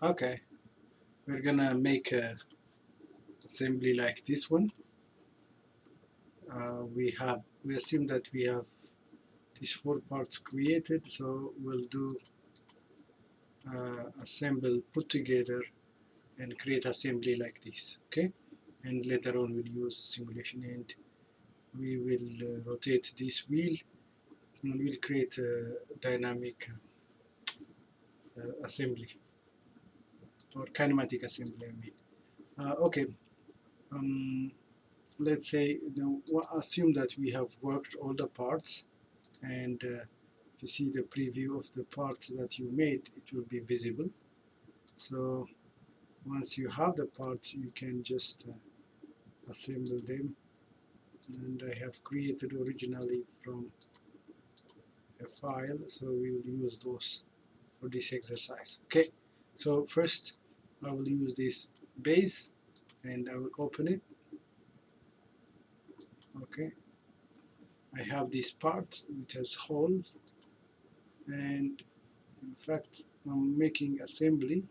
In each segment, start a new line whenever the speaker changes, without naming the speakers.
Okay, we're gonna make a assembly like this one. We assume that we have these 4 parts created, so we'll do assemble, put together, and create assembly like this. Okay, and later on we'll use simulation, and we will rotate this wheel, and we'll create a dynamic assembly, or kinematic assembly, I mean. Okay, um, let's say, assume that we have worked all the parts, and if you see the preview of the parts that you made, it will be visible. So once you have the parts, you can just assemble them, and I have created originally from a file, so we will use those for this exercise. Okay, so first I will use this base, and I will open it. Okay, I have this part which has holes, and in fact I'm making assembly,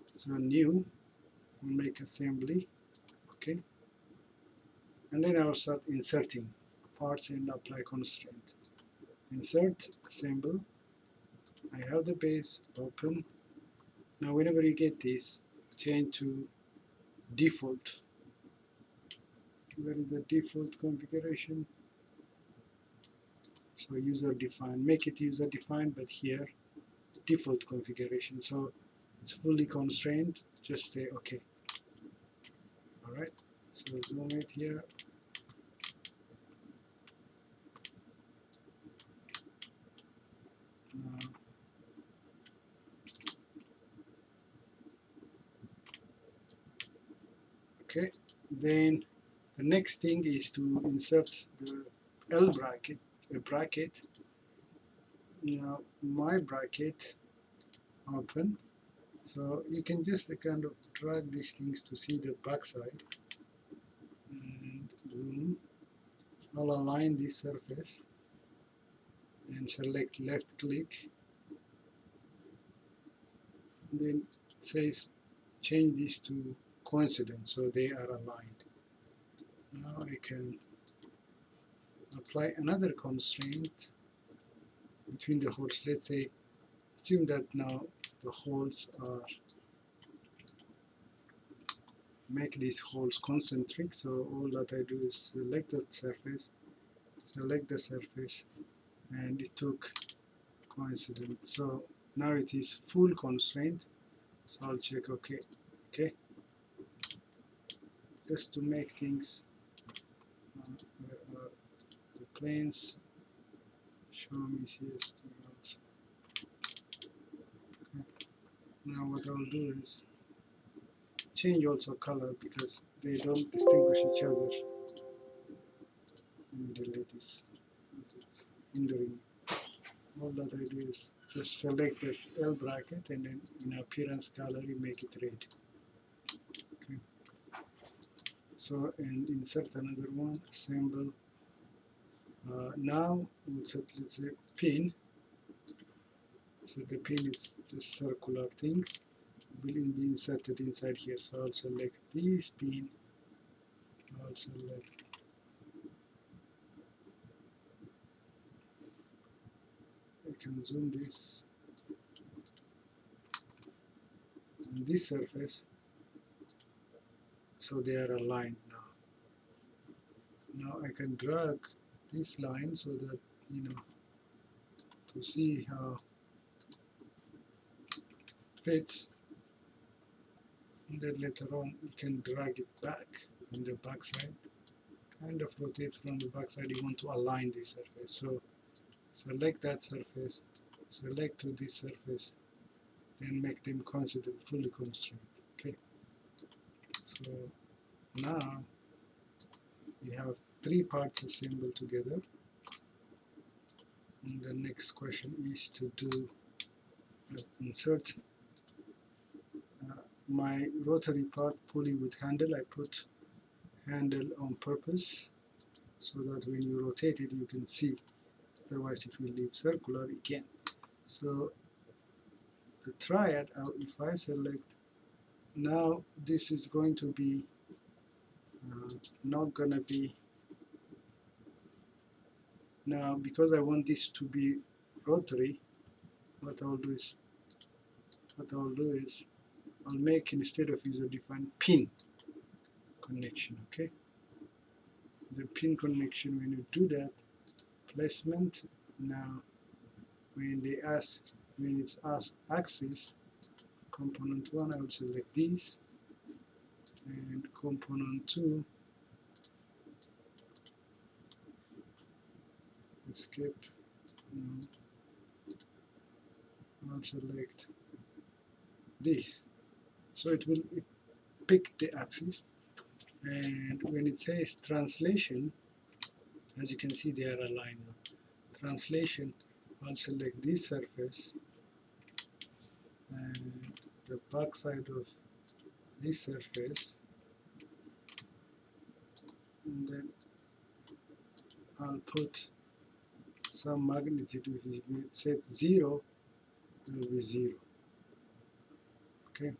so new, I'll make assembly. Okay, and then I will start inserting parts and apply constraint. Insert, assemble. I have the base open. Now whenever you get this, change to default. Where is the default configuration? So user defined, make it user defined, but here default configuration. So it's fully constrained, just say okay. Alright, so zoom it here. Uh, okay, then the next thing is to insert the L bracket, a bracket. Now my bracket open, so you can just kind of drag these things to see the backside, and zoom. I'll align this surface and select left click, then it says change this to coincident, so they are aligned. Now I can apply another constraint between the holes. Let's say, assume that now the holes are, make these holes concentric, so all that I do is select the surface, and it took coincident. So now it is full constraint, so I'll check OK. Okay, just to make things, where are the planes? Show me CST also. Okay. Now what I'll do is change also color, because they don't distinguish each other. Let me delete this because it's hindering. All that I do is just select this L bracket, and then in appearance color you make it red. Okay. So, and insert another one, assemble. Now we'll set, let's say, pin. So the pin is just circular thing, will be inserted inside here. So I'll select this pin. I'll select, I can zoom this on this surface, so they are aligned now. Now I can drag this line so that, to see how it fits, and then later on you can drag it back on the back side, kind of rotate from the back side. You want to align this surface, so select that surface, select to this surface, then make them coincident, fully constrained. Okay, so now we have 3 parts assembled together, and the next question is to do insert my rotary part pulley with handle. I put handle on purpose so that when you rotate it you can see, otherwise if you leave circular you can't. So the triad, if I select, now this is going to be not gonna be, now because I want this to be rotary, what I'll do is I'll make, instead of user defined, pin connection. Okay, the pin connection, when you do that, placement, now when it's axis, component 1, I will select this, and component 2, escape, I'll select this. So it will pick the axis, and when it says translation, as you can see they are aligned now. Translation, I'll select this surface, and the back side of this surface, and then I'll put some magnitude. If it sets 0, it will be 0. Okay.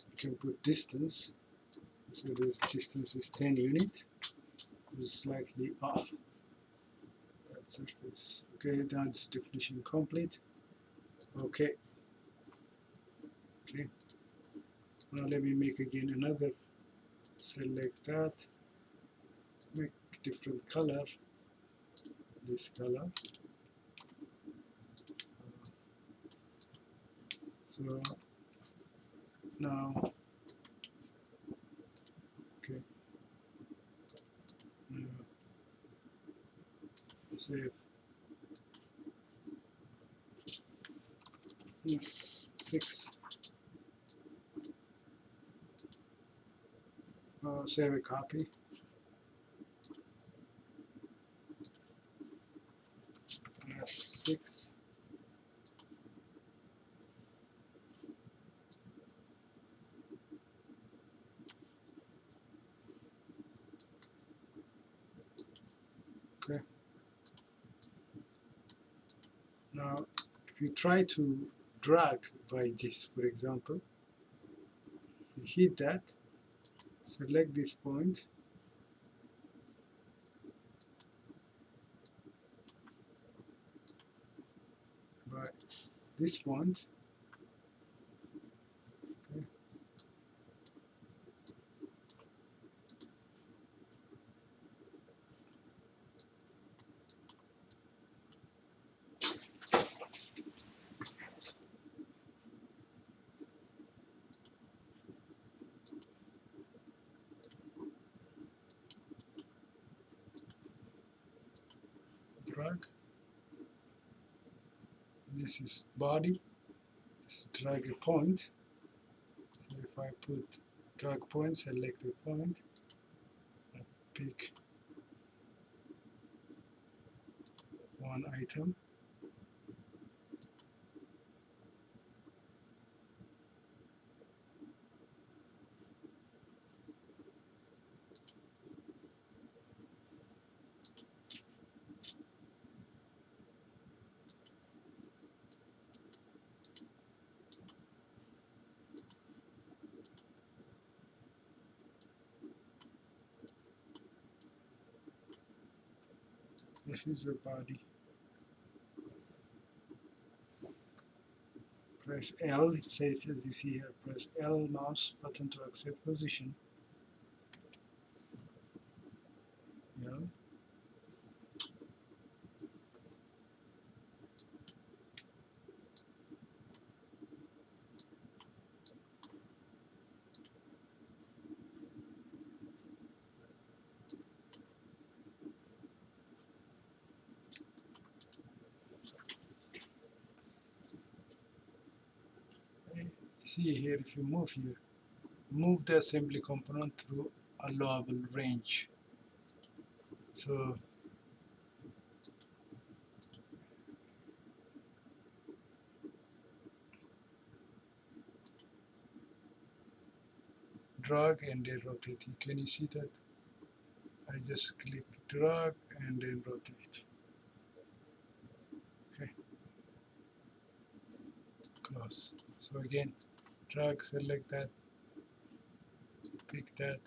You can put distance. So this distance is 10 units. It's slightly off that surface. Okay, that's definition complete. Okay. Okay. Now let me make again another. Select that. Make different color. This color. So now, okay. Save. Yes, 6. Save a copy. Yes, 6. Okay. Now, if you try to drag by this, for example, you hit that, select this point, by this point, okay. Drag. This is body. This is drag a point. So if I put drag point, select a point, and pick one item. This is the body. Press L. It says, as you see here, press L mouse button to accept position. Yeah. See here, if you move here, move the assembly component through allowable range. So drag and then rotate. Can you see that? I just click drag and then rotate. Okay, close. So again, drag, select that, pick that,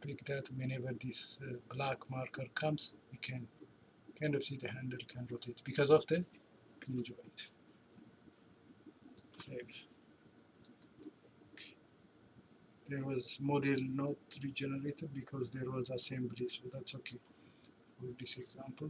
pick that. Whenever this black marker comes, you can kind of see the handle can rotate because of the pin joint. Save. There was model not regenerated because there was assembly, so that's okay for this example.